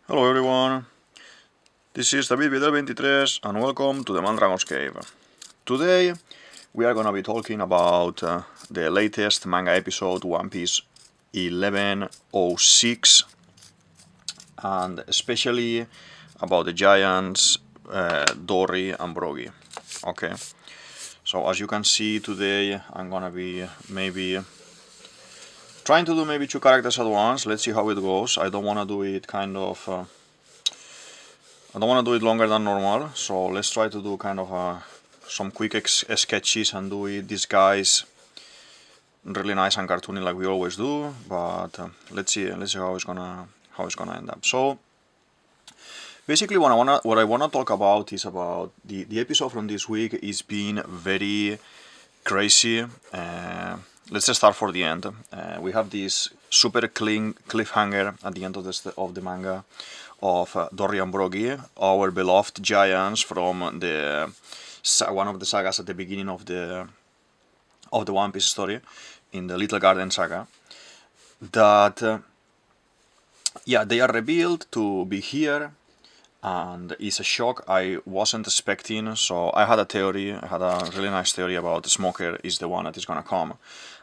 Hello everyone, this is DavidViadel23 and welcome to the Mandragon's Cave. Today we are gonna be talking about the latest manga episode, One Piece 1106, and especially about the giants Dorry and Broggy. Okay, so as you can see today I'm gonna be maybe trying to do maybe two characters at once. Let's see how it goes. I don't wanna do it I don't want to do it longer than normal, so let's try to do kind of some quick sketches and do it, these guys really nice and cartoony like we always do, but let's see how it's gonna end up. So basically what I wanna talk about is about the episode from this week is being very crazy. Let's just start for the end. We have this super clean cliffhanger at the end of the manga of Dorry and Broggy, our beloved giants from the one of the sagas at the beginning of the One Piece story, in the Little Garden saga. That yeah, they are revealed to be here, and it's a shock I wasn't expecting. So I had a really nice theory about Smoker is the one that is gonna come,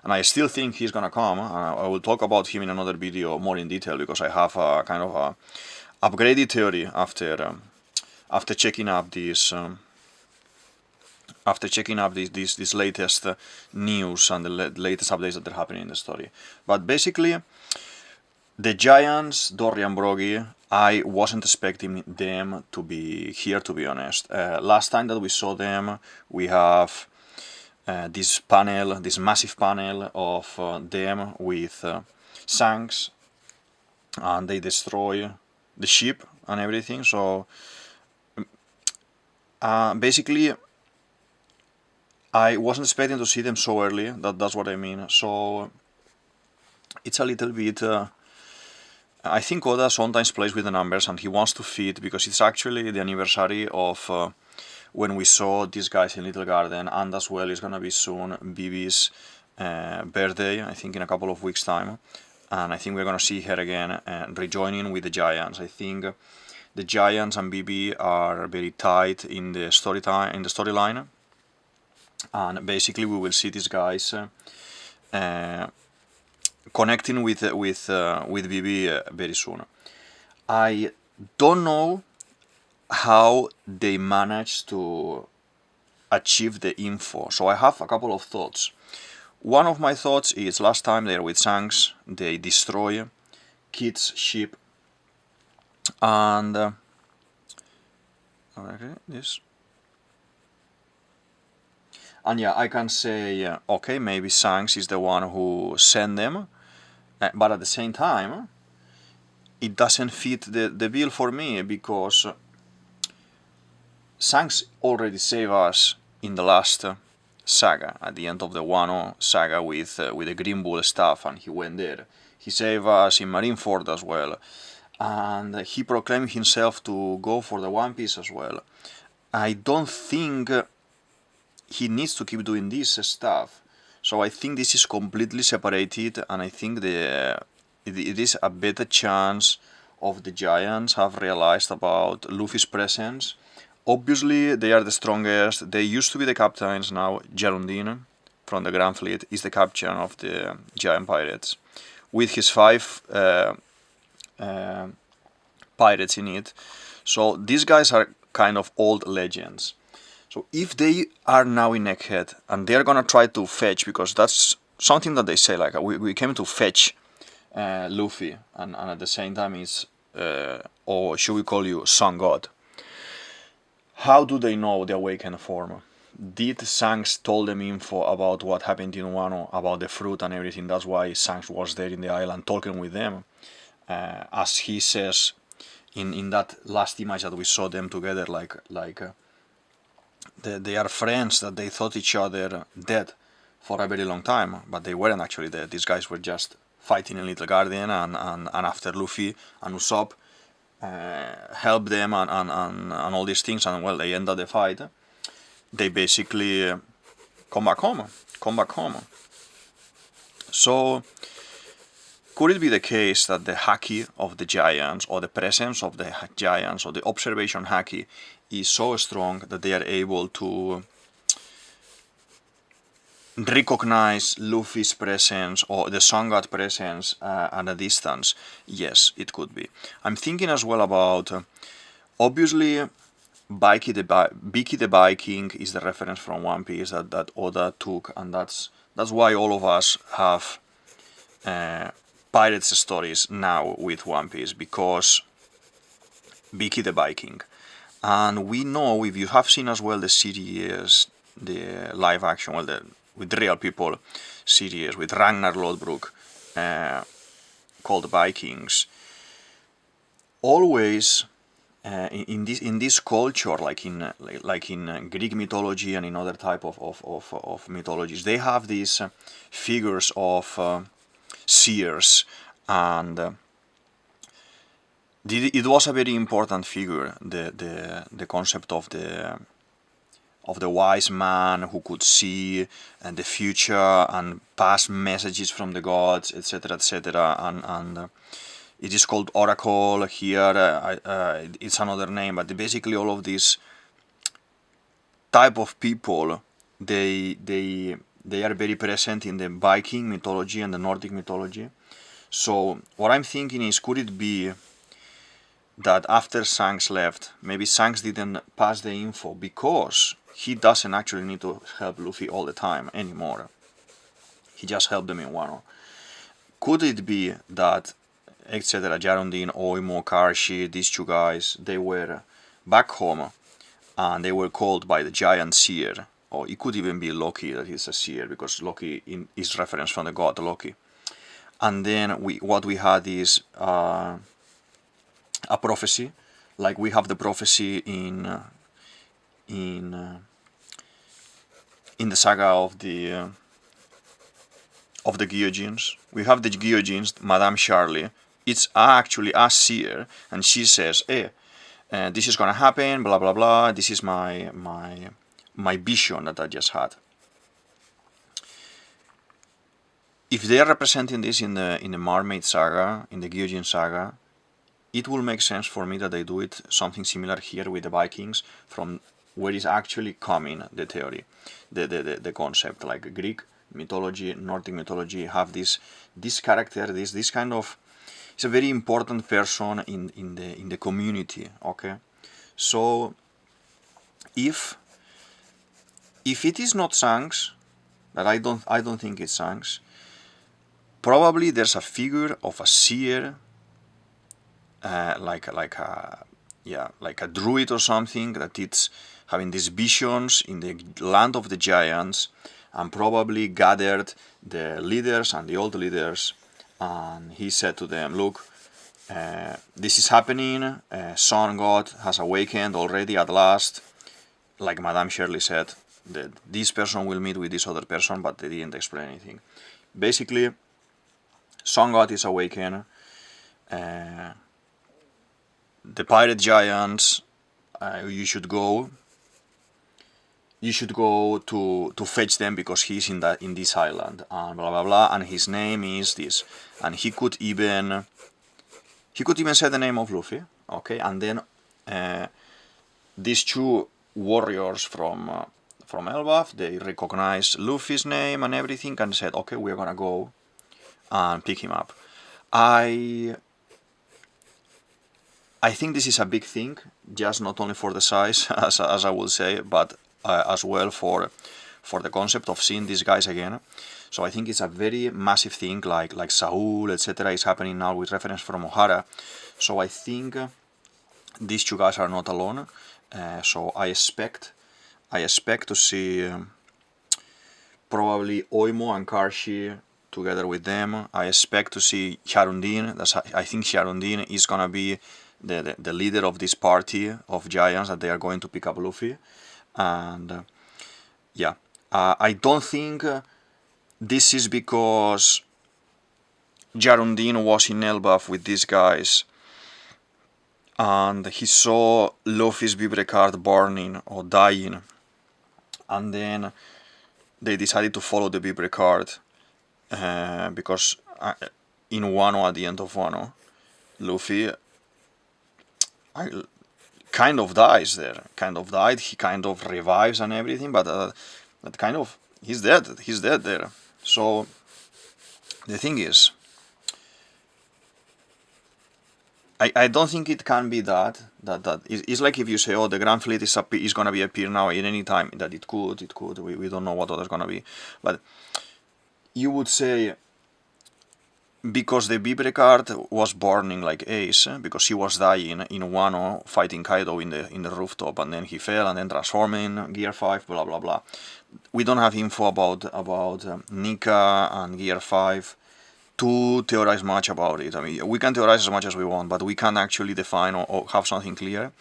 and I still think he's gonna come. I will talk about him in another video more in detail because I have a kind of a upgraded theory after checking up this latest news and the latest updates that are happening in the story. But basically, the giants Dorry and Broggy, I wasn't expecting them to be here, to be honest. Last time that we saw them, we have this massive panel of them with Shanks, and they destroy the ship and everything. So basically I wasn't expecting to see them so early. That's what I mean. So it's a little bit I think Oda sometimes plays with the numbers and he wants to fit, because it's actually the anniversary of when we saw these guys in Little Garden, and as well it's gonna be soon Vivi's birthday, I think in a couple of weeks time, and I think we're gonna see her again rejoining with the giants. I think the giants and Vivi are very tight in the storyline, and basically we will see these guys connecting with Vivi very soon. I don't know how they managed to achieve the info, so I have a couple of thoughts. One of my thoughts is last time they were with Shanks, they destroy Kid's ship, and yeah, I can say okay, maybe Shanks is the one who sent them, but at the same time it doesn't fit the bill for me, because Shanks already saved us in the last saga, at the end of the Wano saga with the Green Bull stuff, and he went there. He saved us in Marineford as well, and he proclaimed himself to go for the One Piece as well. I don't think he needs to keep doing this stuff, so I think this is completely separated, and I think it is a better chance of the giants have realized about Luffy's presence. Obviously they are the strongest, they used to be the captains. Now Geraldine from the Grand Fleet is the captain of the giant pirates, with his 5 pirates in it. So these guys are kind of old legends. So if they are now in Egghead and they're gonna try to fetch, because that's something that they say, like we came to fetch Luffy, and at the same time is or should we call you Sun God? How do they know the awakened form? Did Shanks told them info about what happened in Wano, about the fruit and everything? That's why Shanks was there in the island talking with them, as he says in that last image that we saw them together, they are friends, that they thought each other dead for a very long time, but they weren't actually dead. These guys were just fighting in Little Garden, and after Luffy and Usopp help them and all these things, and well, they end up the fight, they basically come back home. So Could it be the case that the haki of the giants, or the presence of the giants, or the observation haki is so strong that they are able to recognize Luffy's presence or the Sun God presence at a distance? Yes, it could be. I'm thinking as well about, obviously, Biki the Viking is the reference from One Piece that Oda took, and that's why all of us have pirates stories now with One Piece, because Biki the Viking. And we know, if you have seen as well the series, the live action, well, with real people series, with Ragnar Lodbrok, called Vikings, always in this culture, like in Greek mythology and in other type of mythologies, they have these figures of seers, and it was a very important figure, the concept of the wise man who could see the future and pass messages from the gods, etc., etc. And it is called oracle here. It's another name, but basically all of these type of people, they are very present in the Viking mythology and the Nordic mythology. So what I'm thinking is, could it be that after Shanks left, maybe Shanks didn't pass the info because he doesn't actually need to help Luffy all the time anymore. He just helped them in Wano. Could it be that, etc., Jarundin, Oimo, Karshi, these two guys, they were back home and they were called by the giant seer, or it could even be Loki that is a seer, because Loki is reference from the god Loki. And then what we had is a prophecy, like we have the prophecy in the saga of the Gyojins. We have the Gyojins, Madame Charlie. It's actually a seer, and she says, "Hey, this is gonna happen, blah blah blah. This is my vision that I just had." If they are representing this in the Mermaid saga, in the Gyojin saga, it will make sense for me that they do it something similar here with the Vikings, from where is actually coming the theory, the concept, like Greek mythology, Nordic mythology have this character, this kind of, it's a very important person in the community. Okay, so if it is not Shanks, but I don't think it's Shanks, probably there's a figure of a seer, like a druid or something, that it's having these visions in the land of the giants, and probably gathered the leaders and the old leaders, and he said to them, "Look, this is happening. Sun God has awakened already at last." Like Madame Shirley said, that this person will meet with this other person, but they didn't explain anything. Basically, Sun God is awakened. The pirate giants, you should go to fetch them because he's in this island, and blah blah blah, and his name is this, and he could even say the name of Luffy. Okay, and then these two warriors from Elbaf, they recognize Luffy's name and everything, and said, "Okay, we're gonna go and pick him up." I think this is a big thing, just not only for the size, as I will say, but as well for the concept of seeing these guys again. So I think it's a very massive thing, like Saul, etc., is happening now with reference from Ohara. So I think these two guys are not alone. So I expect to see probably Oimo and Karshi together with them. I expect to see Jarundin. I think Jarundin is gonna be the leader of this party of giants that they are going to pick up Luffy. And I don't think this is because Jarundin was in Elbaf with these guys and he saw Luffy's Vibre card burning or dying, and then they decided to follow the Vibre card because in Wano at the end of Wano, Luffy kind of dies there. Kind of died. He kind of revives and everything, but that kind of he's dead. He's dead there. So the thing is, I don't think it can be that it's like if you say, oh, the Grand Fleet is gonna be appear now at any time, that it could. We don't know what other's gonna be, but you would say because the Bibre card was burning like Ace, because he was dying in Wano fighting Kaido in the rooftop, and then he fell and then transforming Gear 5, blah blah blah. We don't have info about Nika and Gear 5 to theorize much about it. I mean, we can theorize as much as we want, but we can't actually define or have something clear.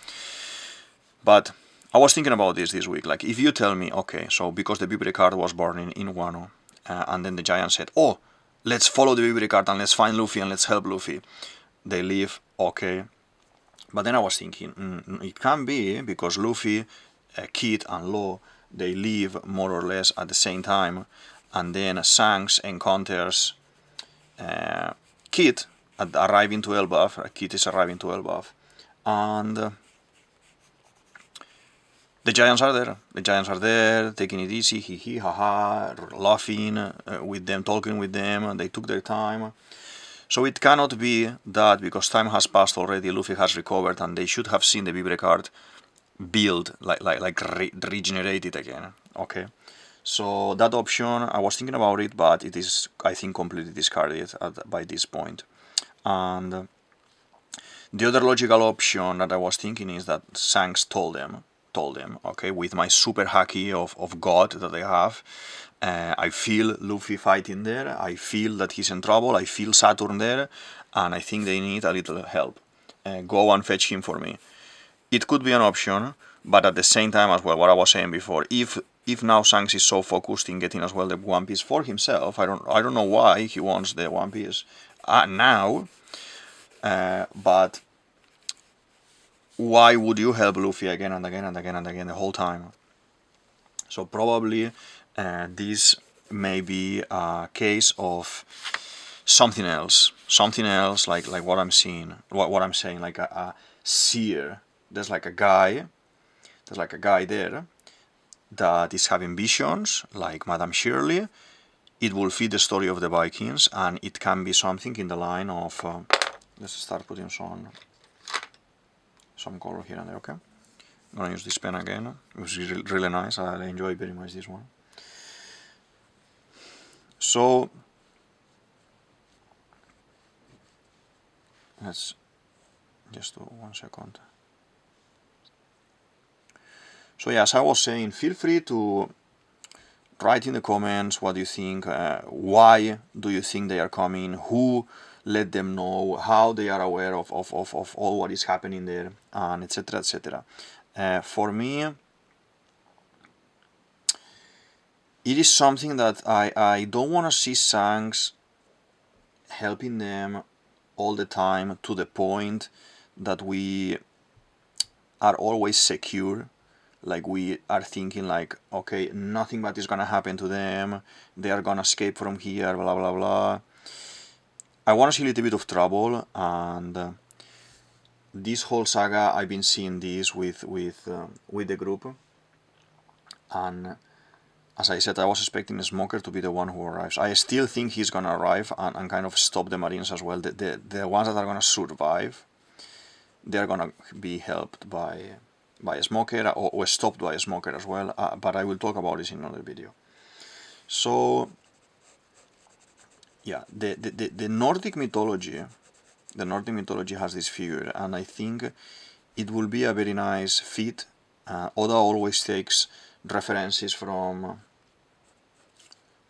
But I was thinking about this week. Like, if you tell me, okay, so because the Bibre card was burning in Wano, and then the Giant said, oh, let's follow the Bibre card and let's find Luffy and let's help Luffy. They leave, okay. But then I was thinking, it can be because Luffy, Kid, and Law, they leave more or less at the same time, and then Shanks encounters Kid arriving to Elbaf. Kid is arriving to Elbaf, and the Giants are there. The Giants are there, taking it easy, hee hee, haha, laughing with them, talking with them, and they took their time. So it cannot be that because time has passed already, Luffy has recovered, and they should have seen the Bibre card build, regenerated again. Okay. So that option, I was thinking about it, but it is, I think, completely discarded by this point. And the other logical option that I was thinking is that Shanks told them, okay, with my super haki of God that I have, I feel Luffy fighting there, I feel that he's in trouble, I feel Saturn there, and I think they need a little help. Go and fetch him for me. It could be an option, but at the same time as well, what I was saying before, if now Shanks is so focused in getting as well the One Piece for himself, I don't know why he wants the One Piece now, but why would you help Luffy again and again and again and again the whole time? So probably this may be a case of something else, like what I'm seeing, what I'm saying, like a seer. There's like a guy there that is having visions, like Madame Shirley. It will fit the story of the Vikings, and it can be something in the line of. Let's start putting some color here and there. Okay, I'm gonna use this pen again. It was really nice. I enjoy very much this one. So let's just do 1 second. So yeah, as I was saying, feel free to write in the comments what you think, why do you think they are coming, who let them know, how they are aware of all what is happening there, and etc. etc. For me, it is something that I don't want to see Shanks helping them all the time to the point that we are always secure. Like we are thinking like, okay, nothing bad is gonna happen to them, they are gonna escape from here, blah blah blah. I want to see a little bit of trouble, and this whole saga I've been seeing this with the group, and as I said, I was expecting Smoker to be the one who arrives. I still think he's gonna arrive and kind of stop the Marines as well. The ones that are gonna survive, they're gonna be helped by a Smoker, or stopped by a Smoker as well, but I will talk about this in another video. So yeah, the Nordic mythology has this figure, and I think it will be a very nice fit. Oda always takes references from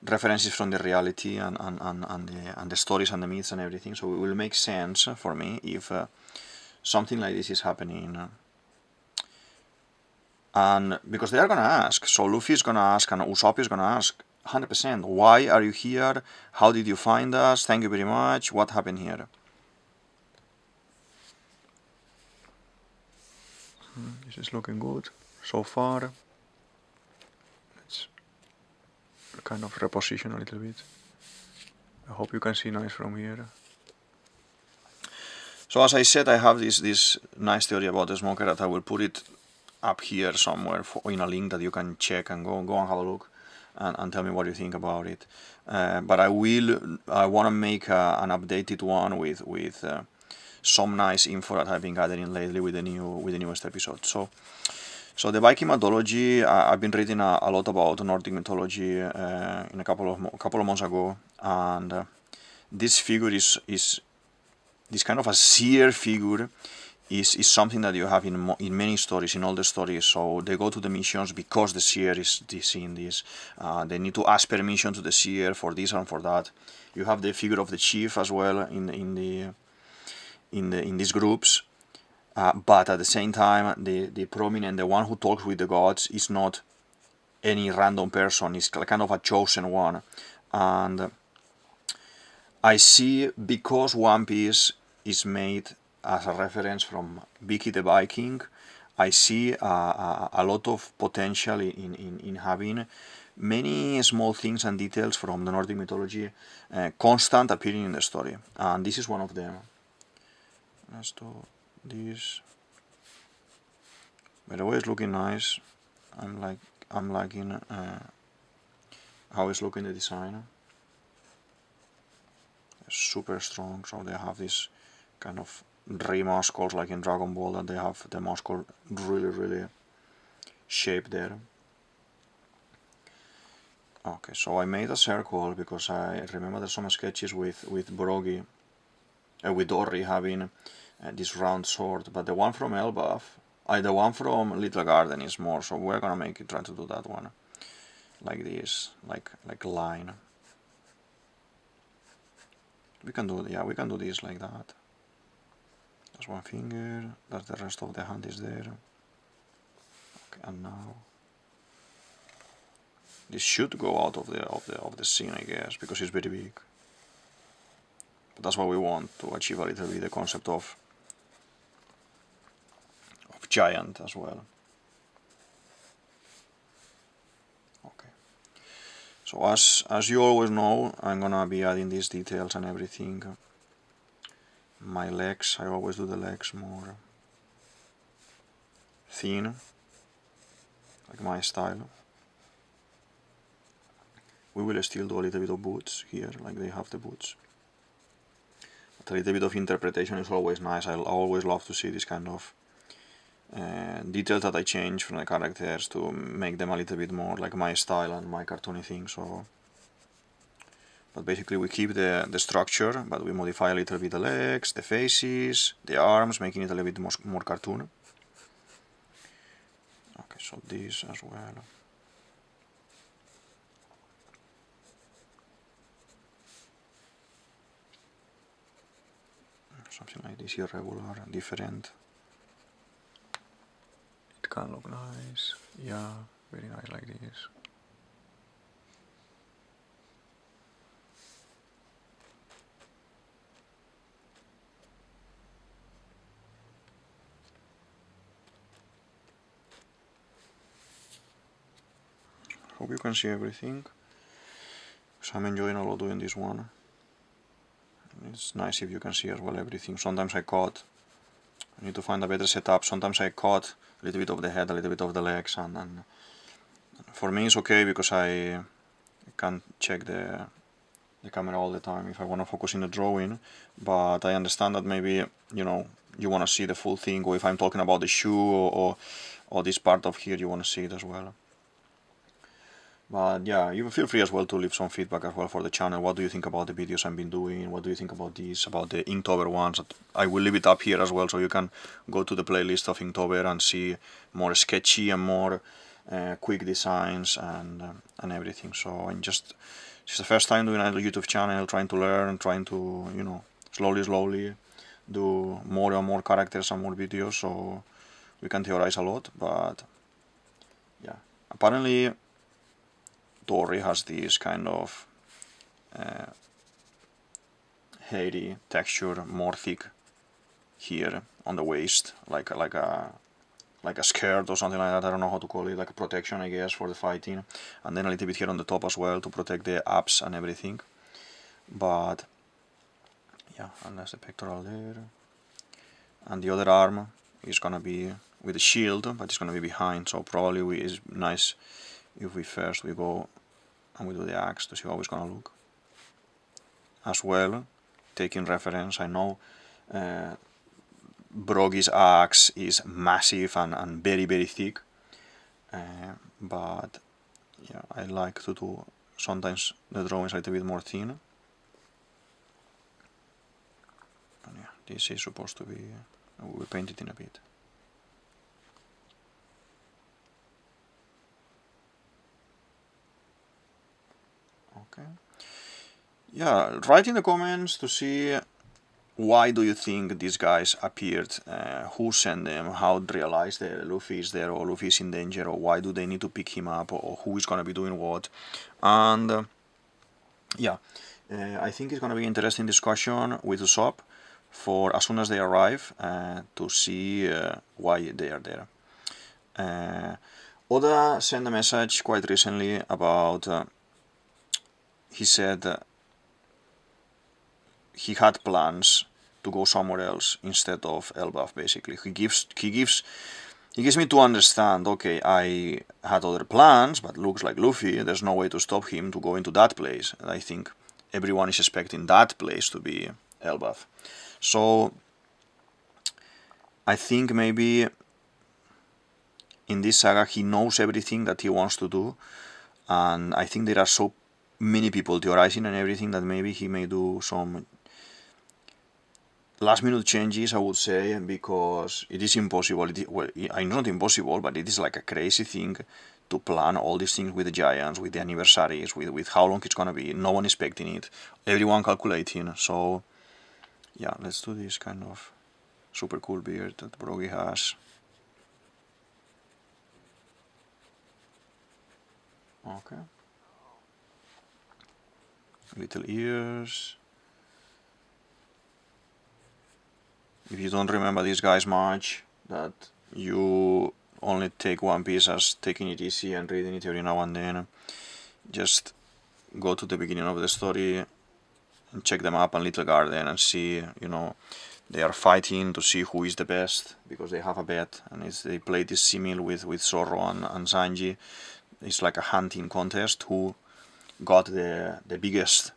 the reality and the stories and the myths and everything, so it will make sense for me if something like this is happening. And because they are gonna ask, so Luffy is gonna ask and Usopp is gonna ask 100%, why are you here? How did you find us? Thank you very much. What happened here? This is looking good so far. Let's kind of reposition a little bit. I hope you can see nice from here. So as I said, I have this nice theory about the smoker that I will put it up here somewhere in a link that you can check and go and have a look and tell me what you think about it. But I want to make an updated one with some nice info that I've been gathering lately with the newest episode. So the Viking mythology, I've been reading a lot about Nordic mythology in a couple of months ago, and this figure is this kind of a seer figure is something that you have in many stories, in all the stories. So they go to the missions because the seer is seeing this. They need to ask permission to the seer for this and for that. You have the figure of the chief as well in these groups. But at the same time, the prominent, the one who talks with the gods, is not any random person. It's kind of a chosen one. And I see, because One Piece is made as a reference from Vicky the Viking, I see a lot of potential in having many small things and details from the Nordic mythology constant appearing in the story. And this is one of them. Let's do this. By the way, it's looking nice. I'm liking how it's looking, the design. Super strong, so they have this kind of muscles like in Dragon Ball, that they have the muscle really shaped there. Okay, so I made a circle because I remember there's some sketches with Broggy, with Dorry having this round sword, but the one from Elbaf, the one from Little Garden is more, so we're gonna try to do that one like this, like line. We can do this like that. That's one finger, that's the rest of the hand is there. Okay, and now this should go out of the scene, I guess, because it's very big. But that's what we want to achieve a little bit, the concept of giant as well. Okay. So as you always know, I'm gonna be adding these details and everything. My legs, I always do the legs more thin, like my style. We will still do a little bit of boots here, like they have the boots. But a little bit of interpretation is always nice. I always love to see this kind of details that I change from the characters to make them a little bit more like my style and my cartoony thing. So, but basically we keep the structure, but we modify a little bit the legs, the faces, the arms, making it a little bit more cartoon. Okay, so this as well. Something like this, irregular, different. It can look nice. Yeah, very nice like this. Hope you can see everything, because I'm enjoying a lot doing this one. It's nice if you can see as well everything. Sometimes I cut, I need to find a better setup. Sometimes I cut a little bit of the head, a little bit of the legs, and for me it's okay because I can check the camera all the time if I want to focus in the drawing. But I understand that maybe, you know, you want to see the full thing, or if I'm talking about the shoe or this part of here, you want to see it as well. But yeah, you feel free as well to leave some feedback as well for the channel. What do you think about the videos I've been doing? What do you think about these, about the Inktober ones? I will leave it up here as well, so you can go to the playlist of Inktober and see more sketchy and more quick designs and everything. So it's the first time doing a YouTube channel, trying to learn, trying to, you know, slowly do more and more characters and more videos, so we can theorize a lot. But yeah, apparently Dorry has this kind of hairy texture, more thick here on the waist, like a skirt or something like that. I don't know how to call it, like a protection, I guess, for the fighting, and then a little bit here on the top as well to protect the abs and everything. But yeah, and that's the pectoral there. and the other arm is gonna be with a shield, but it's gonna be behind. So probably it's nice if we first go and we do the axe to see how it's gonna look. As well, taking reference, I know Broggy's axe is massive and very very thick, but yeah, I like to do sometimes the drawings a little bit more thin. And yeah, this is supposed to be, we paint it in a bit. Okay. Yeah, write in the comments to see why do you think these guys appeared, who sent them, how they realized that Luffy is there or Luffy is in danger, or why do they need to pick him up, or who is gonna be doing what. And yeah, I think it's gonna be an interesting discussion with Usopp for as soon as they arrive to see why they are there. Oda sent a message quite recently about, he said he had plans to go somewhere else instead of Elbaf. Basically, he gives me to understand, okay, I had other plans, but looks like Luffy, there's no way to stop him to go into that place. And I think everyone is expecting that place to be Elbaf. So I think maybe in this saga he knows everything that he wants to do, and I think there are so many people theorizing and everything that maybe he may do some last minute changes, I would say, because it is impossible. Well, I know not impossible, but it is like a crazy thing to plan all these things with the giants, with the anniversaries, with how long it's gonna be. No one expecting it, everyone calculating. So yeah, let's do this kind of super cool beard that Broggy has. Okay. Little ears. If you don't remember these guys much, that you only take One Piece as taking it easy and reading it every now and then, just go to the beginning of the story and check them up on Little Garden and see, you know, they are fighting to see who is the best, because they have a bet, and they play this simil with Zorro and Sanji. It's like a hunting contest, who got the biggest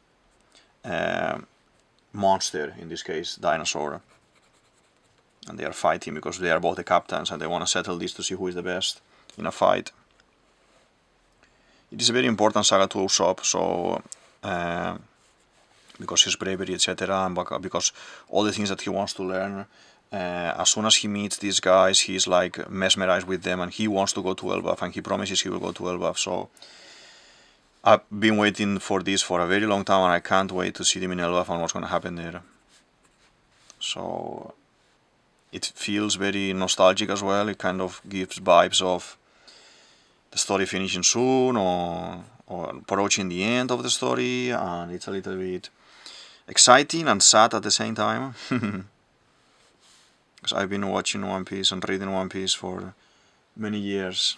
monster, in this case dinosaur, and they are fighting because they are both the captains and they want to settle this to see who is the best in a fight. It is a very important saga to Usopp, so because his bravery, etc., and because all the things that he wants to learn. As soon as he meets these guys, he's like mesmerized with them, and he wants to go to Elbaf, and he promises he will go to Elbaf. So I've been waiting for this for a very long time, and I can't wait to see them in Elbaf and what's going to happen there. So it feels very nostalgic as well. It kind of gives vibes of the story finishing soon, or approaching the end of the story, and it's a little bit exciting and sad at the same time. Because I've been watching One Piece and reading One Piece for many years,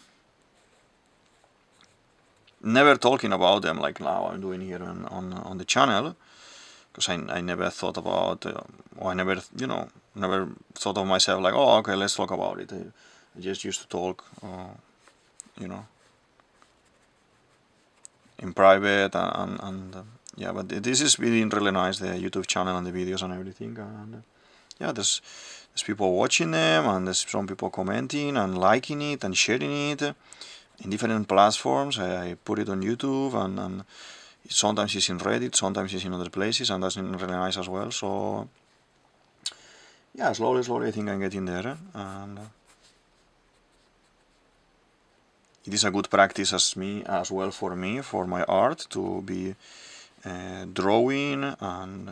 never talking about them like now I'm doing here on the channel, because I never thought about, or I never, never thought of myself like, oh, okay, let's talk about it. I just used to talk, in private, and yeah, but this is been really nice, the YouTube channel and the videos and everything, and yeah, there's people watching them, and there's some people commenting and liking it and sharing it in different platforms. I put it on YouTube, and sometimes it's in Reddit, sometimes it's in other places, and that's really nice as well. So yeah, slowly I think I'm getting there, and it is a good practice as well for me, for my art, to be drawing and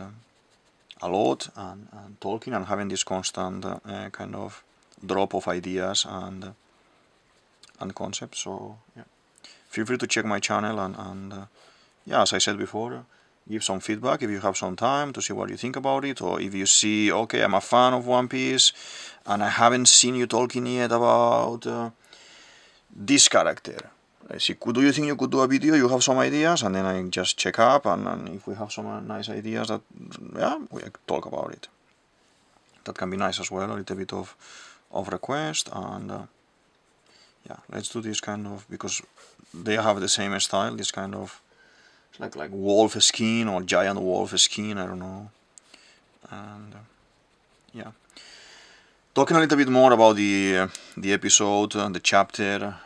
a lot, and talking and having this constant kind of drop of ideas and concepts. So yeah, feel free to check my channel, and yeah, as I said before, give some feedback if you have some time to see what you think about it, or if you see, okay, I'm a fan of One Piece and I haven't seen you talking yet about this character. See, do you think you could do a video? You have some ideas, and then I just check up, and if we have some nice ideas, that yeah, we talk about it. that can be nice as well, a little bit of request. And yeah, let's do this kind of, because they have the same style, this kind of like wolf skin or giant wolf skin, I don't know. And yeah, talking a little bit more about the episode, the chapter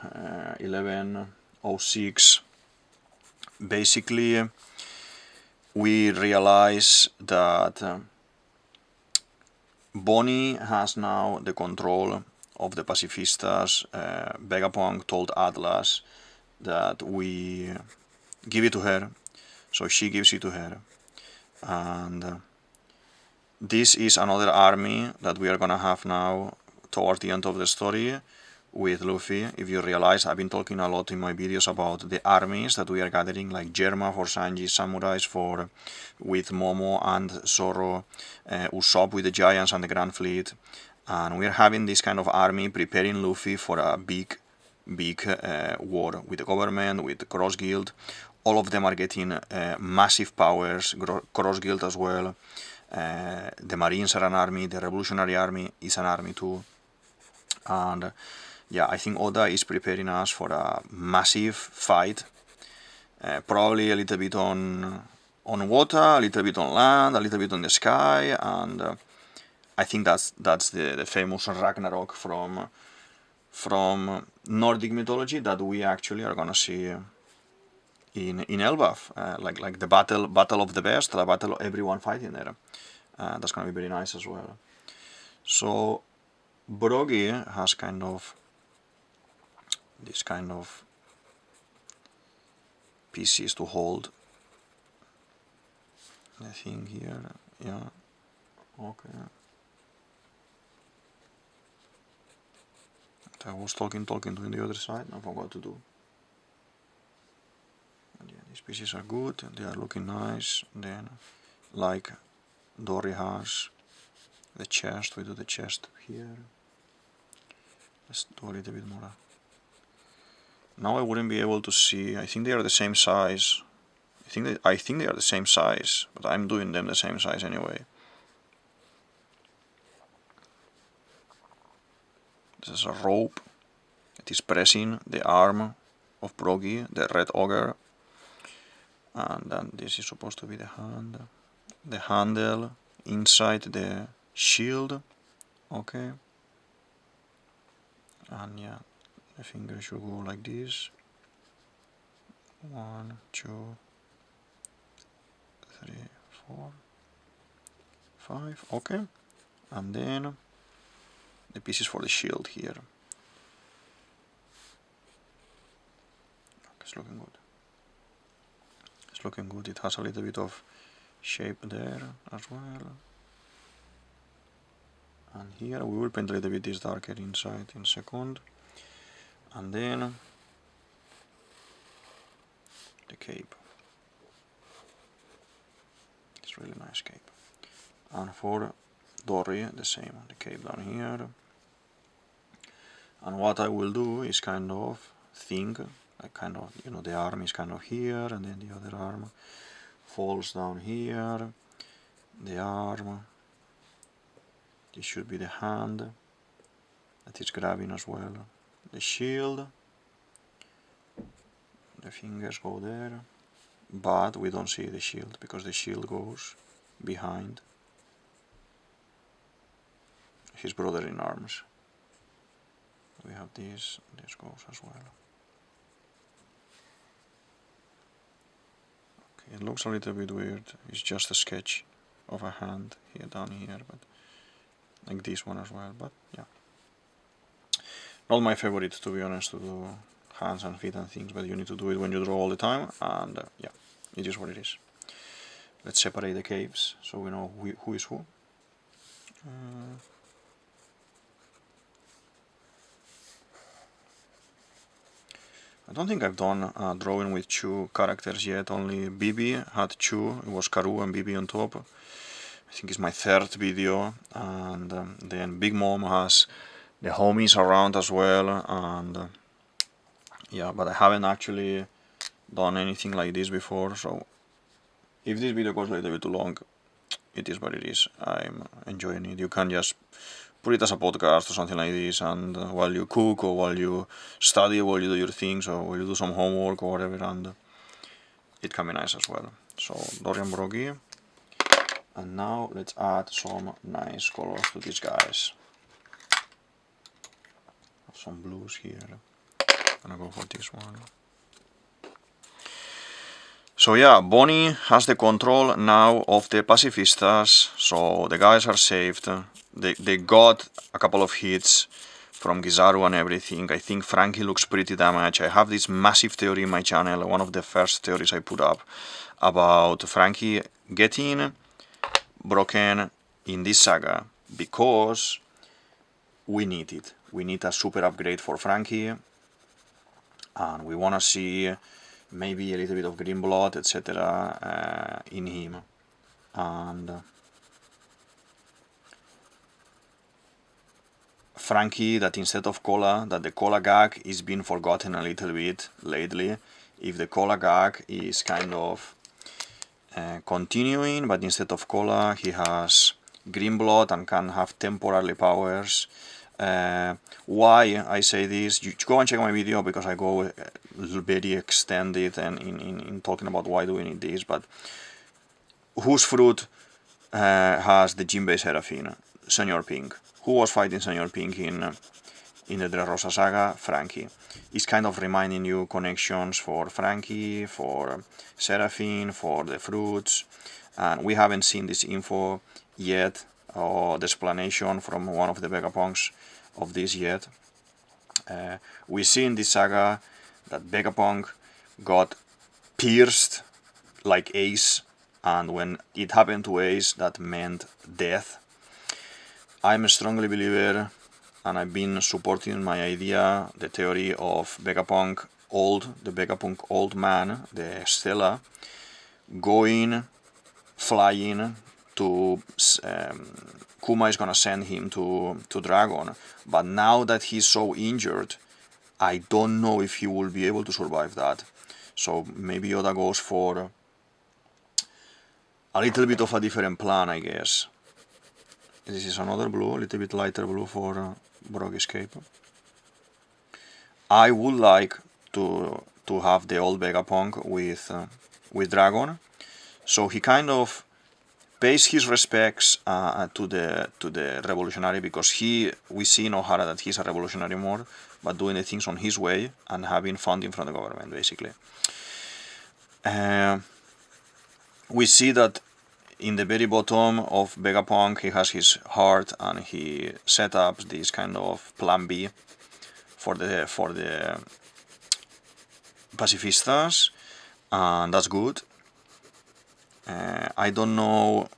1106. Basically, we realize that Bonnie has now the control of the pacifistas. Vegapunk told Atlas that we give it to her, so she gives it to her. And this is another army that we are gonna have now toward the end of the story with Luffy. If you realize, I've been talking a lot in my videos about the armies that we are gathering, like Germa for Sanji, Samurais for with Momo and Zoro, Usopp with the Giants and the Grand Fleet, and we are having this kind of army preparing Luffy for a big war with the government, with the Cross Guild. All of them are getting massive powers, Cross Guild as well. The Marines are an army, the Revolutionary Army is an army too. And yeah, I think Oda is preparing us for a massive fight, probably a little bit on water, a little bit on land, a little bit on the sky, and I think that's the famous Ragnarok from Nordic mythology that we actually are gonna see in Elbaf, like the battle of the best, the battle of everyone fighting there. That's gonna be very nice as well. So Broggy has kind of this kind of pieces to hold. I think here, yeah, okay. I was talking to the other side, I forgot what to do. And yeah, these pieces are good, they are looking nice. Then, like Dorry has the chest, we do the chest here. Let's do a little bit more. Now I wouldn't be able to see. I think they are the same size. I think they are the same size, but I'm doing them the same size anyway. This is a rope. It is pressing the arm of Broggy, the red ogre. And then this is supposed to be the hand. The handle inside the shield. Okay. And yeah, the finger should go like this. 1, 2, 3, 4, 5. Okay. And then the pieces for the shield here. Okay, it's looking good. It's looking good. It has a little bit of shape there as well. And here we will paint a little bit this darker inside in a second. And then the cape. It's really nice cape. And for Dorry, the same, the cape down here. And what I will do is kind of think, like kind of, you know, the arm is kind of here, and then the other arm falls down here. The arm. This should be the hand that is grabbing as well. The shield. The fingers go there, but we don't see the shield because the shield goes behind his brother in arms. We have this goes as well. Okay, it looks a little bit weird. It's just a sketch of a hand here down here, but like this one as well. But yeah, not my favorite, to be honest, to do hands and feet and things, but you need to do it when you draw all the time, and yeah, it is what it is. Let's separate the caves so we know who is who. I don't think I've done a drawing with 2 characters yet, only Bibi had 2, it was Karoo and Bibi on top. I think it's my 3rd video, and then Big Mom has the homies around as well, and yeah, but I haven't actually done anything like this before, so if this video goes a little bit too long, it is what it is. I'm enjoying it. You can just put it as a podcast or something like this, and while you cook or while you study or while you do your things or while you do some homework or whatever, and it can be nice as well. So Dorry and Broggy, and now let's add some nice colors to these guys. Some blues here. I'm gonna go for this one. So yeah, Bonnie has the control now of the pacifistas, so the guys are saved. They got a couple of hits from Kizaru and everything. I think Frankie looks pretty damaged. I have this massive theory in my channel, one of the first theories I put up, about Frankie getting broken in this saga, because we need it. We need a super upgrade for Frankie, and we want to see maybe a little bit of green blood, etc. In him. And Frankie, that instead of cola, that the cola gag is being forgotten a little bit lately. If the cola gag is kind of continuing, but instead of cola he has green blood and can have temporary powers. Why I say this, you go and check my video, because I go very extended and in talking about why do we need this. But whose fruit has the Jinbei Seraphine? Senor Pink. Who was fighting Senor Pink in the Dressrosa saga? Frankie. It's kind of reminding you connections for Frankie, for Seraphine, for the fruits, and we haven't seen this info yet, or the explanation from one of the Vegapunks of this yet. We see in this saga that Vegapunk got pierced like Ace, and when it happened to Ace, that meant death. I'm a strongly believer, and I've been supporting my idea, the theory of Vegapunk old, the Vegapunk old man, the Stella, going, flying to Kuma is gonna send him to Dragon, but now that he's so injured, I don't know if he will be able to survive that. So maybe Oda goes for a little bit of a different plan, I guess. This is another blue, a little bit lighter blue for Broggy's cape. I would like to have the old Vegapunk with Dragon, so he kind of pays his respects to the revolutionary, because we see in Ohara that he's a revolutionary more, but doing the things on his way and having funding from the government, basically. We see that in the very bottom of Vegapunk he has his heart, and he set up this kind of plan B for the pacifistas, and that's good. I don't know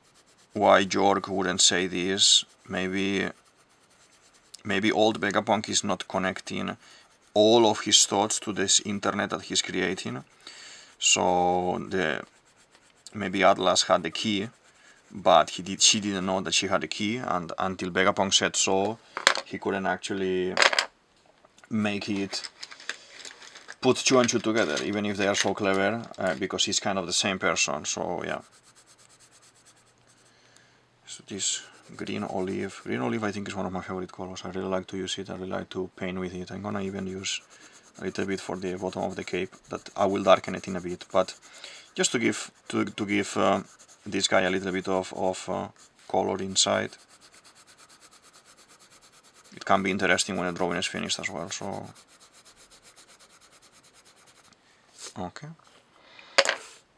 why Jorg wouldn't say this. Maybe old Vegapunk is not connecting all of his thoughts to this internet that he's creating. So maybe Atlas had the key, but she didn't know that she had the key, and until Vegapunk said so, he couldn't actually make it put two and two together, even if they are so clever, because he's kind of the same person. So yeah. So this green olive I think is one of my favorite colors. I really like to use it, I really like to paint with it. I'm gonna even use a little bit for the bottom of the cape, that I will darken it in a bit, but just to give this guy a little bit of color inside. It can be interesting when the drawing is finished as well. So okay,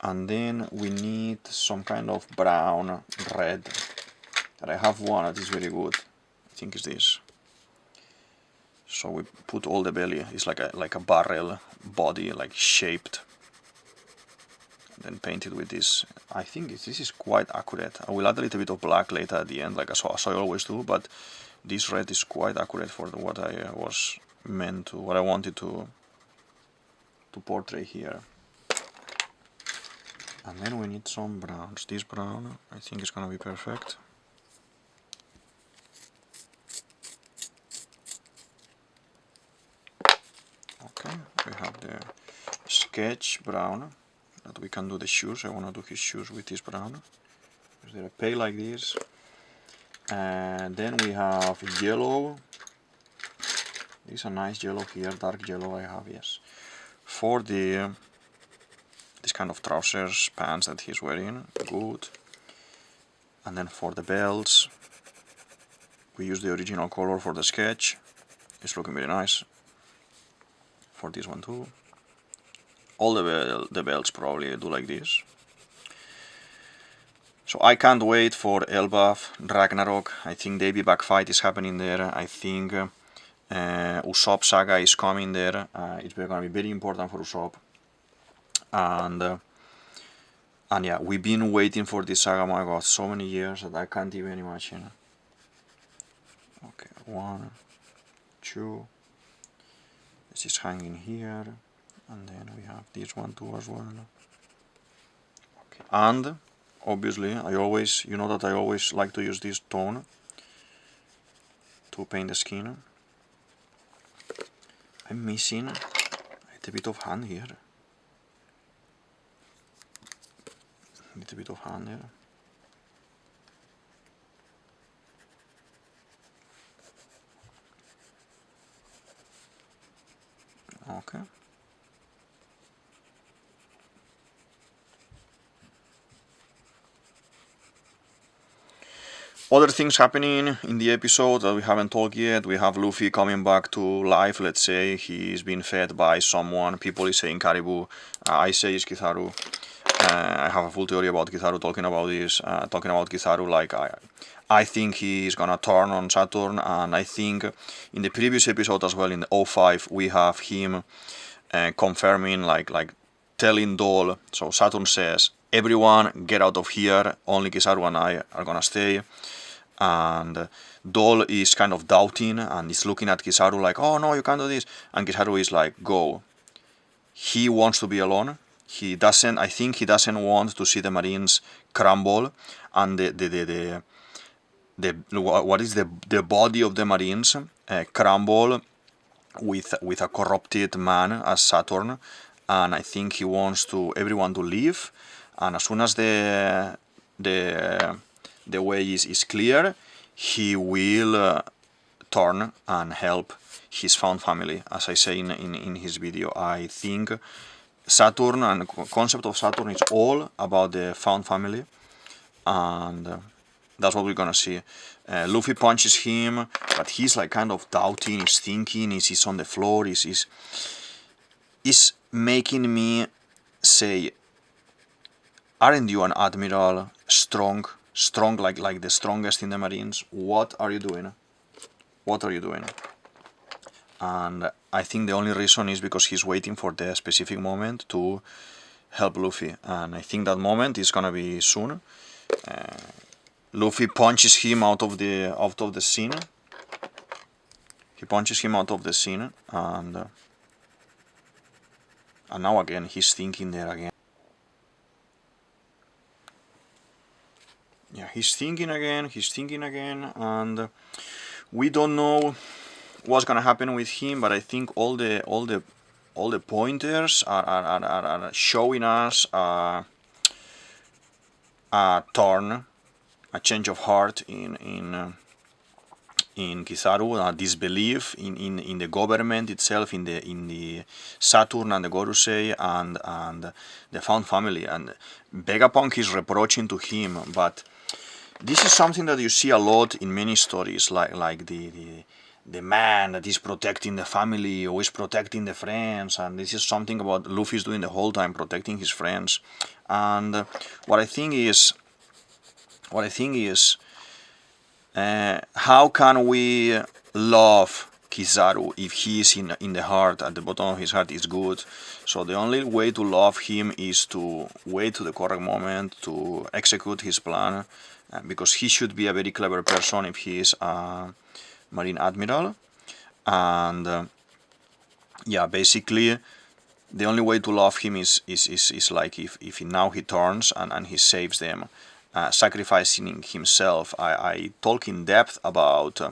and then we need some kind of brown red, and I have one that is very good. I think it's this. So we put all the belly, it's like a barrel body, like shaped, and then paint it with this. I think this is quite accurate. I will add a little bit of black later at the end, like as I always do, but this red is quite accurate for what I what I wanted to portray here. And then we need some browns. This brown, I think, is gonna be perfect. Okay, we have the sketch brown that we can do the shoes. I wanna do his shoes with this brown. Is there a pale like this? And then we have yellow. This is a nice yellow here, dark yellow I have, yes. For the this kind of trousers, pants that he's wearing, good. And then for the belts, we use the original color for the sketch. It's looking very nice. For this one too. All the belts probably do like this. So I can't wait for Elbaf, Ragnarok. I think the back fight is happening there. I think Usopp saga is coming there. It's going to be very important for Usopp. And yeah, we've been waiting for this saga, my god, so many years that I can't even imagine. Okay, 1, 2. This is hanging here. And then we have this one too as well. Okay. And obviously, you know that I always like to use this tone to paint the skin. I'm missing a little bit of hand here. A little bit of hand here. Okay. Other things happening in the episode that we haven't talked yet. We have Luffy coming back to life, let's say. He's been fed by someone. People is saying Caribou. I say it's Kizaru. I have a full theory about Kizaru talking about this. Talking about Kizaru like I think he's gonna turn on Saturn, and I think in the previous episode as well, in the 05, we have him confirming, like telling Dole. So Saturn says, everyone get out of here, only Kizaru and I are gonna stay. And Dole is kind of doubting and is looking at Kizaru like, oh no, you can't do this. And Kizaru is like, go. He wants to be alone. I think he doesn't want to see the Marines crumble, and what is the body of the Marines crumble with a corrupted man as Saturn. And I think he wants everyone to leave, and as soon as the way is clear, he will turn and help his found family. As I say in his video, I think Saturn and the concept of Saturn is all about the found family, and that's what we're gonna see. Luffy punches him, but he's like kind of doubting, he's thinking, he's on the floor, is making me say, aren't you an admiral, strong like the strongest in the Marines? What are you doing? What are you doing? And I think the only reason is because he's waiting for the specific moment to help Luffy, and I think that moment is gonna be soon. Luffy punches him out of the scene. He punches him out of the scene, and now again he's thinking there again. Yeah, he's thinking again, and we don't know what's gonna happen with him. But I think all the pointers are showing us a turn, a change of heart in Kizaru, a disbelief in the government itself, in the Saturn and the Gorosei and the found family. And Vegapunk is reproaching to him, but this is something that you see a lot in many stories, like the man that is protecting the family or is protecting the friends, and this is something about Luffy's doing the whole time, protecting his friends. And what I think is how can we love Kizaru if he is in the heart, at the bottom of his heart is good? So the only way to love him is to wait to the correct moment to execute his plan, because he should be a very clever person if he is a Marine Admiral. And yeah, basically the only way to love him is like if now he turns and he saves them, sacrificing himself. I talk in depth about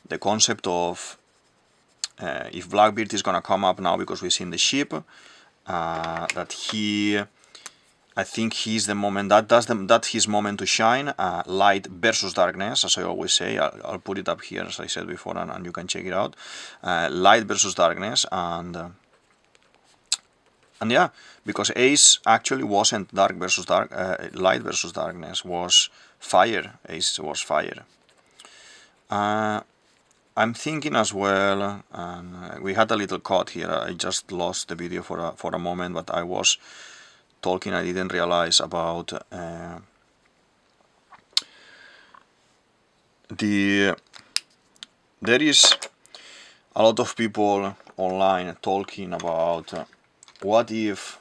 the concept of if Blackbeard is gonna come up now, because we've seen the ship, that he I think he's the moment, that's his moment to shine. Light versus darkness, as I always say. I'll put it up here, as I said before, and you can check it out. Light versus darkness, and yeah, because Ace actually wasn't light versus darkness, was fire. Ace was fire. I'm thinking as well, and we had a little cut here. I just lost the video for a moment, but I was talking. I didn't realize about there is a lot of people online talking about what if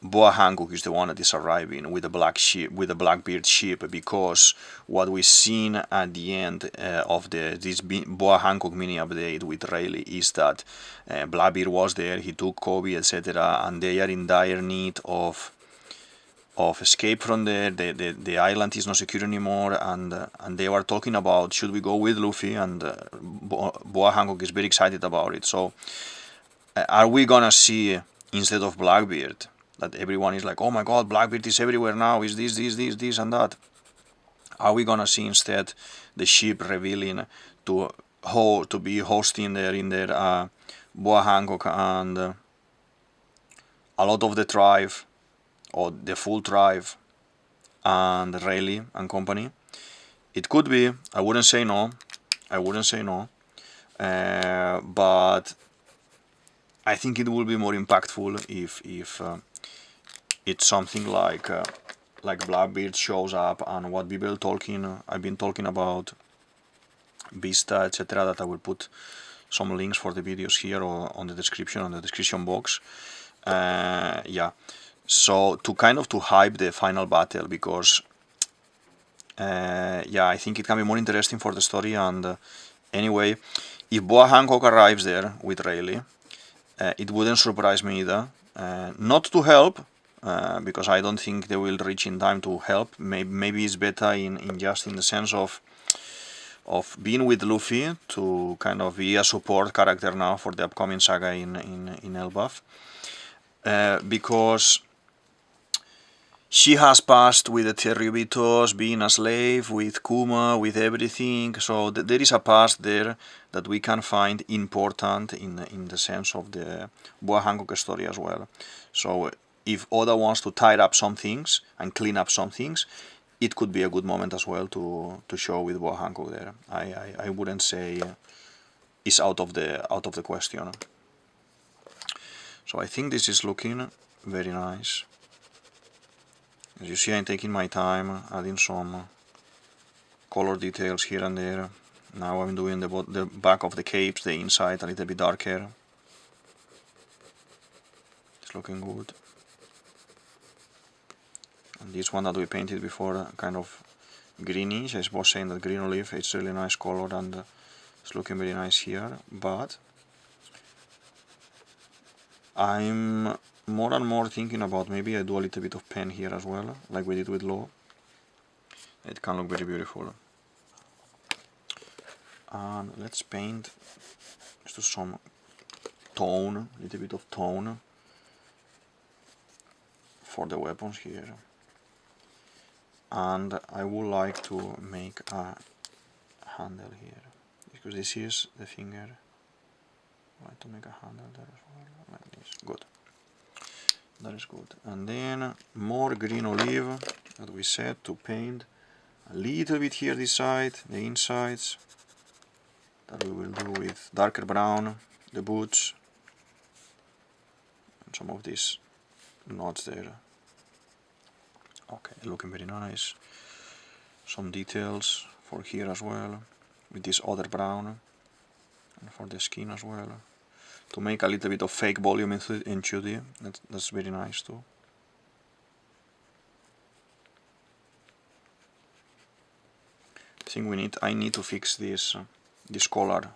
Boa Hancock is the one that is arriving with the black sheep, with the Blackbeard ship, because what we've seen at the end of this Boa Hancock mini update with Rayleigh is that Blackbeard was there, he took Kobe, etc., and they are in dire need of escape from there. The island is not secure anymore, and they were talking about should we go with Luffy, and Boa Hancock is very excited about it. So are we gonna see, instead of Blackbeard, that everyone is like, oh my god, Blackbeard is everywhere now, is this and that? Are we gonna see instead the ship revealing to be hosting there in their Boa Hancock and a lot of the tribe, or the full tribe, and Rayleigh and company? It could be. I wouldn't say no. But I think it will be more impactful if it's something like Blackbeard shows up, and what I've been talking about Vista, etc., that I will put some links for the videos here or on the description box. Yeah, so to kind of to hype the final battle, because yeah, I think it can be more interesting for the story. And anyway, if Boa Hancock arrives there with Rayleigh, it wouldn't surprise me either. Not to help, because I don't think they will reach in time to help. Maybe it's better in just in the sense of being with Luffy to kind of be a support character now for the upcoming saga in Elbaf, because she has passed with the Terribitos, being a slave, with Kuma, with everything. So there is a past there that we can find important in the sense of the Boa Hancock story as well. So if Oda wants to tie up some things and clean up some things, it could be a good moment as well to show with Boa Hancock there. I wouldn't say it's out of the question. So I think this is looking very nice. As you see, I'm taking my time, adding some color details here and there. Now I'm doing the back of the capes, the inside a little bit darker. It's looking good. And this one that we painted before, kind of greenish. I was saying that green olive, it's really nice color, and it's looking very nice here. But I'm more and more thinking about maybe I do a little bit of pen here as well, like we did with Law. It can look very beautiful. And let's paint just some tone, a little bit of tone for the weapons here. And I would like to make a handle here, because this is the finger. I like to make a handle there as well, like this. Good. That is good. And then more green olive that we said to paint a little bit here this side, the insides, that we will do with darker brown, the boots, and some of these knots there. Okay, looking very nice. Some details for here as well, with this other brown, and for the skin as well, to make a little bit of fake volume in 2D. That's very nice too. I think I need to fix this collar.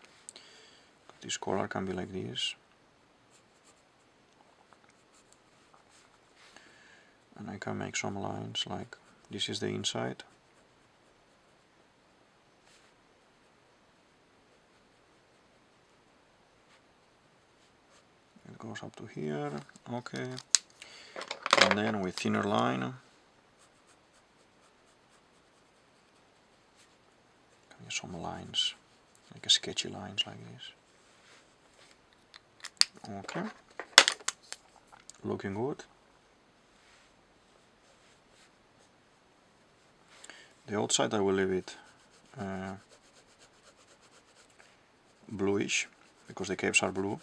This collar can be like this, and I can make some lines like this is the inside. goes up to here, okay. And then with thinner line, some lines, like a sketchy lines like this. Okay, looking good. The outside I will leave it bluish, because the caves are blue.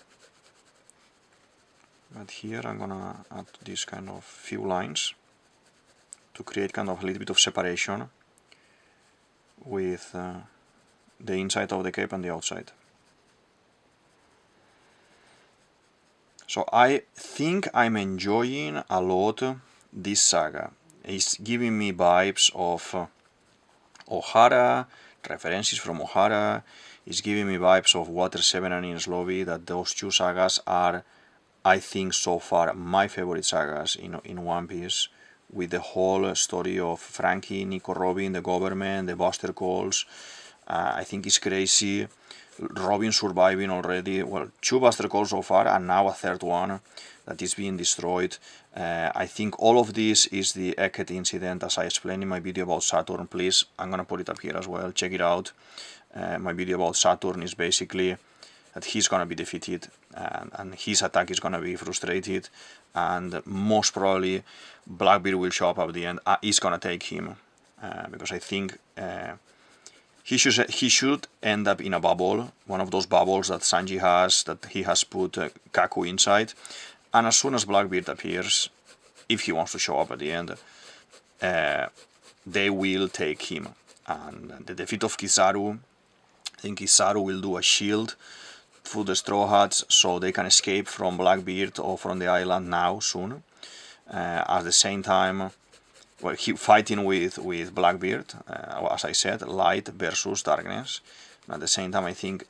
But here I'm gonna add this kind of few lines to create kind of a little bit of separation with the inside of the cape and the outside. So I think I'm enjoying a lot this saga. It's giving me vibes of Ohara, references from Ohara. It's giving me vibes of Water 7 and Ines Lobby, that those two sagas are, I think so far, my favorite sagas in One Piece, with the whole story of Frankie, Nico Robin, the government, the Buster Calls. I think it's crazy. Robin surviving already, well, 2 Buster Calls so far, and now a 3rd one that is being destroyed. I think all of this is the Egghead incident, as I explained in my video about Saturn. Please, I'm gonna put it up here as well, check it out. My video about Saturn is basically that he's gonna be defeated, and his attack is gonna be frustrated, and most probably Blackbeard will show up at the end. He's gonna take him, because I think he should end up in a bubble, one of those bubbles that Sanji has, that he has put Kaku inside. And as soon as Blackbeard appears, if he wants to show up at the end, they will take him. And the defeat of Kizaru, I think Kizaru will do a shield through the Straw Hats so they can escape from Blackbeard or from the island now, soon. At the same time, well, he fighting with Blackbeard, as I said, light versus darkness. And at the same time, I think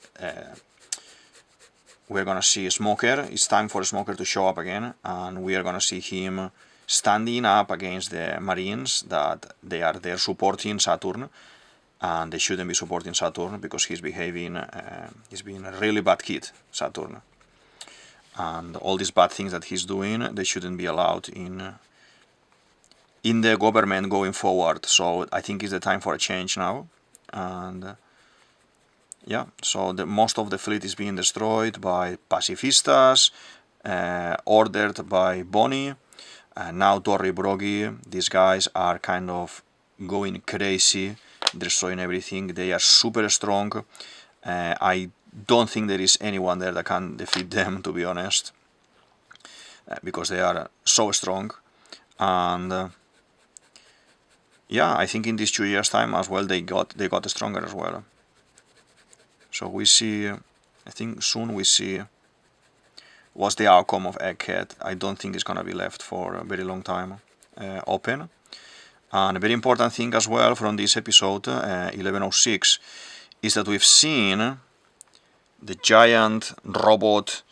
we're gonna see Smoker. It's time for Smoker to show up again, and we are gonna see him standing up against the Marines, that they are there supporting Saturn, and they shouldn't be supporting Saturn because he's behaving, he's being a really bad kid, Saturn. And all these bad things that he's doing, they shouldn't be allowed in the government going forward. So I think it's the time for a change now. And yeah, so most of the fleet is being destroyed by pacifistas, ordered by Bonnie. And now Dorry and Broggy, these guys are kind of going crazy, destroying everything. They are super strong. I don't think there is anyone there that can defeat them, to be honest, because they are so strong. And yeah, I think in these 2 years' time as well, they got stronger as well. So we see, I think soon we see what's the outcome of Egghead. I don't think it's gonna be left for a very long time open. And a very important thing as well from this episode, 1106, is that we've seen the giant robot,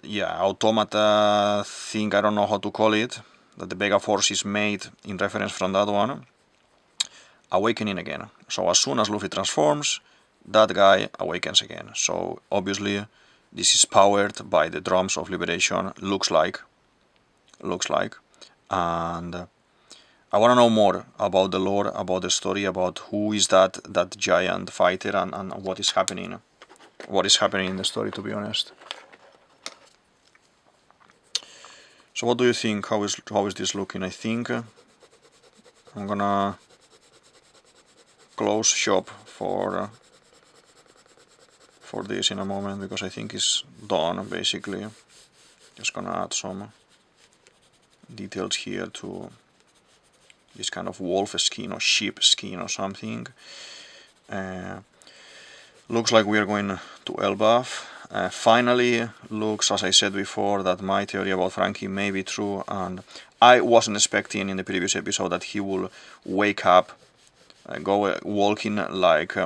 automata thing, I don't know how to call it, that the Vega Force is made in reference from that one, awakening again. So as soon as Luffy transforms, that guy awakens again. So obviously this is powered by the drums of liberation, looks like. And I want to know more about the lore, about the story, about who is that giant fighter, and what is happening in the story, to be honest. So what do you think? How is this looking? I think I'm gonna close shop for this in a moment, because I think it's done basically. Just gonna add some details here to this kind of wolf skin or sheep skin or something. Looks like we are going to Elbaf. Finally, looks, as I said before, that my theory about Frankie may be true, and I wasn't expecting in the previous episode that he will wake up, go walking like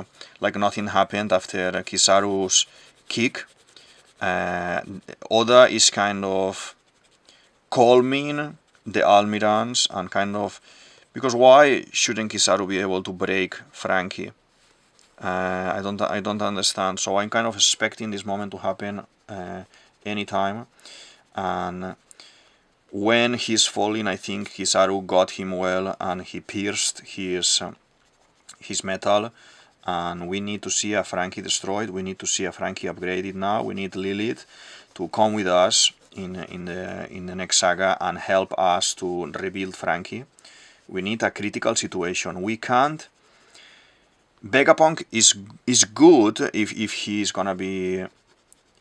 nothing happened after Kizaru's kick. Oda is kind of calming the Almirans and kind of, because why shouldn't Kizaru be able to break Frankie? I don't understand. So I'm kind of expecting this moment to happen anytime. And when he's falling, I think his arrow got him well, and he pierced his metal. And we need to see a Frankie destroyed. We need to see a Frankie upgraded now. We need Lilith to come with us in the next saga and help us to rebuild Frankie. We need a critical situation. We can't. Vegapunk is good if he's gonna be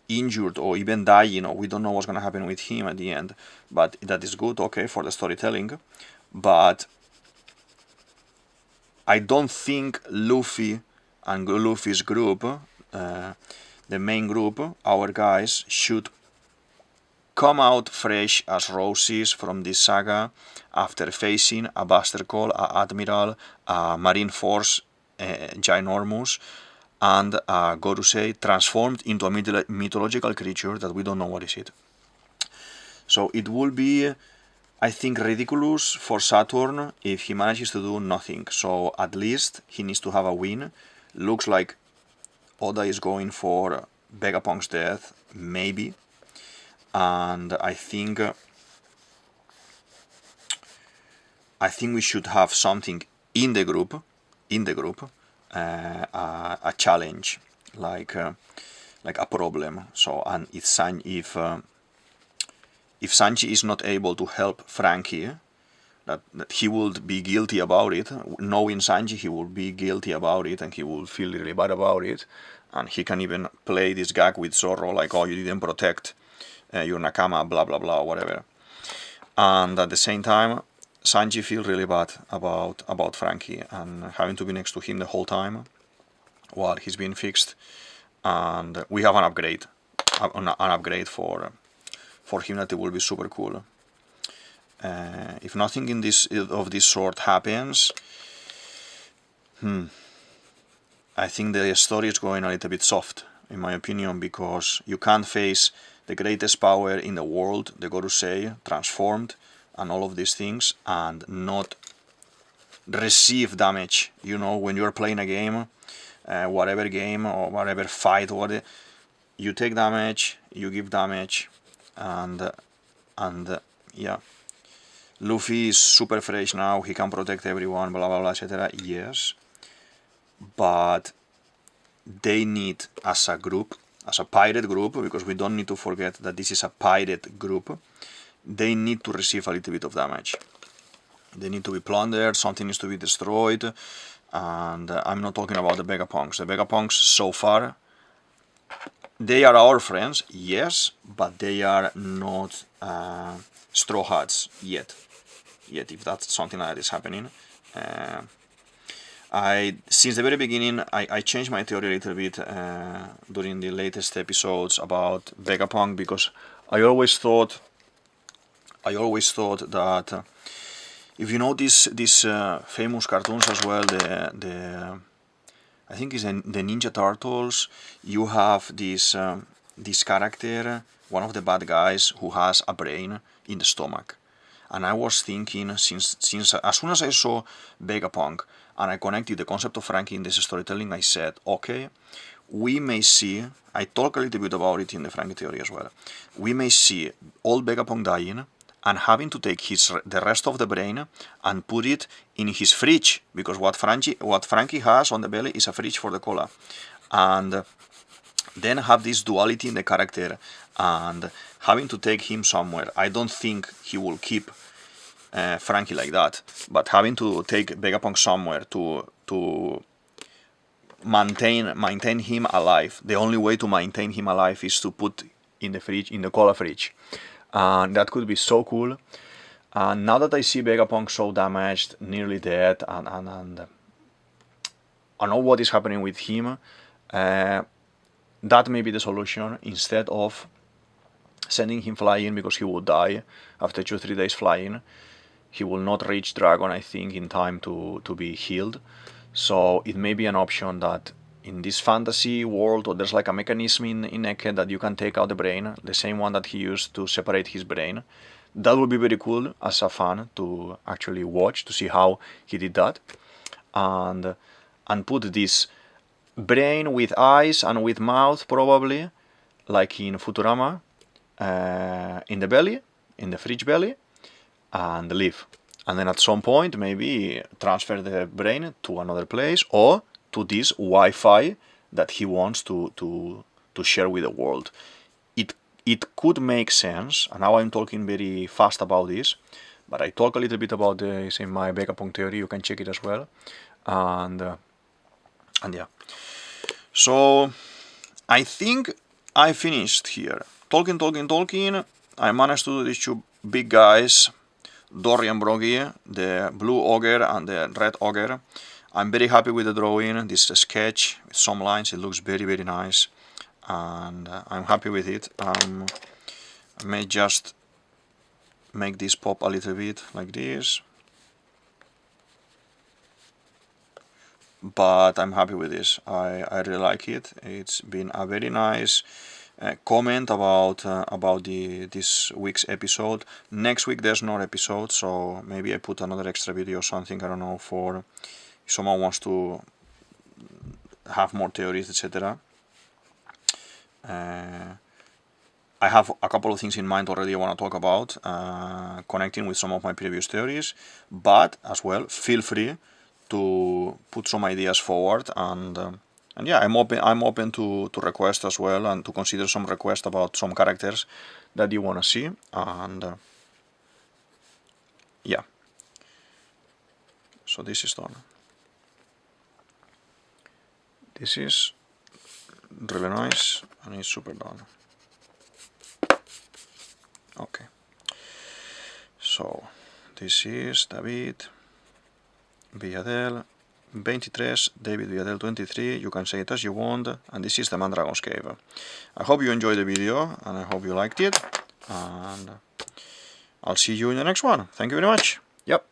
injured or even dying, or we don't know what's gonna happen with him at the end. But that is good, okay, for the storytelling. But I don't think Luffy and Luffy's group, the main group, our guys, should come out fresh as roses from this saga after facing a Buster Call, a Admiral, a Marine Force ginormous, and a Gorosei transformed into a mythological creature that we don't know what is it. So it will be, I think, ridiculous for Saturn if he manages to do nothing. So at least he needs to have a win. Looks like Oda is going for Vegapunk's death, maybe. And I think we should have something in the group, a challenge, like a problem. So, and if Sanji is not able to help Frankie, that he would be guilty about it. Knowing Sanji, he will be guilty about it, and he will feel really bad about it. And he can even play this gag with Zoro, like, oh, you didn't protect your Nakama, blah blah blah, whatever. And at the same time, Sanji feels really bad about Frankie and having to be next to him the whole time while he's being fixed. And we have an upgrade for him that it will be super cool. If nothing of this sort happens, I think the story is going a little bit soft, in my opinion, because you can't face the greatest power in the world, the Gorosei, transformed, and all of these things, and not receive damage. You know, when you're playing a game, whatever game or whatever fight, you take damage, you give damage, and yeah. Luffy is super fresh now, he can protect everyone, blah blah blah, etc. Yes, but they need, as a group, as a pirate group, because we don't need to forget that this is a pirate group, they need to receive a little bit of damage. They need to be plundered, something needs to be destroyed, and I'm not talking about the Vegapunks. The Vegapunks, so far, they are our friends, yes, but they are not Straw Hats yet, if that's something that is happening. Since the very beginning, I changed my theory a little bit during the latest episodes about Vegapunk, because I always thought that if you know these famous cartoons as well, I think it's the Ninja Turtles, you have this character, one of the bad guys, who has a brain in the stomach. And I was thinking, since as soon as I saw Vegapunk and I connected the concept of Frankie in this storytelling, I said, okay, we may see, I talk a little bit about it in the Frankie theory as well, we may see old Vegapunk dying and having to take the rest of the brain and put it in his fridge, because what Frankie has on the belly is a fridge for the cola. And then have this duality in the character and having to take him somewhere. I don't think he will keep Frankie like that, but having to take Vegapunk somewhere to maintain him alive. The only way to maintain him alive is to put in the fridge, in the cola fridge. And that could be so cool. And now that I see Vegapunk so damaged, nearly dead, and I know what is happening with him, that may be the solution, instead of sending him flying, because he will die after 2-3 days flying. He will not reach Dragon, I think, in time to be healed. So it may be an option that in this fantasy world, or there's like a mechanism in Egghead that you can take out the brain, the same one that he used to separate his brain. That would be very cool as a fan to actually watch, to see how he did that, and put this brain with eyes and with mouth, probably, like in Futurama, in the belly, in the fridge belly, and live. And then at some point, maybe transfer the brain to another place or to this Wi-Fi that he wants to share with the world. It could make sense, and now I'm talking very fast about this, but I talk a little bit about this in my Vegapunk theory. You can check it as well, and yeah. So I think I finished here. Talking. I managed to do these two big guys, Dorry and Broggy, the blue ogre and the red ogre. I'm very happy with the drawing, this sketch with some lines. It looks very, very nice, and I'm happy with it. I may just make this pop a little bit like this, but I'm happy with this. I really like it. It's been a very nice comment about this week's episode. Next week there's no episode, so maybe I put another extra video or something, I don't know, for if someone wants to have more theories, etc. I have a couple of things in mind already I want to talk about, connecting with some of my previous theories, but as well, feel free to put some ideas forward, and yeah, I'm open to request as well, and to consider some requests about some characters that you want to see, and yeah. So this is done. This is really nice, and it's super done. Okay. So this is DavidViadel23, DavidViadel23, you can say it as you want, and this is the Mandragon's Cave. I hope you enjoyed the video, and I hope you liked it, and I'll see you in the next one. Thank you very much. Yep.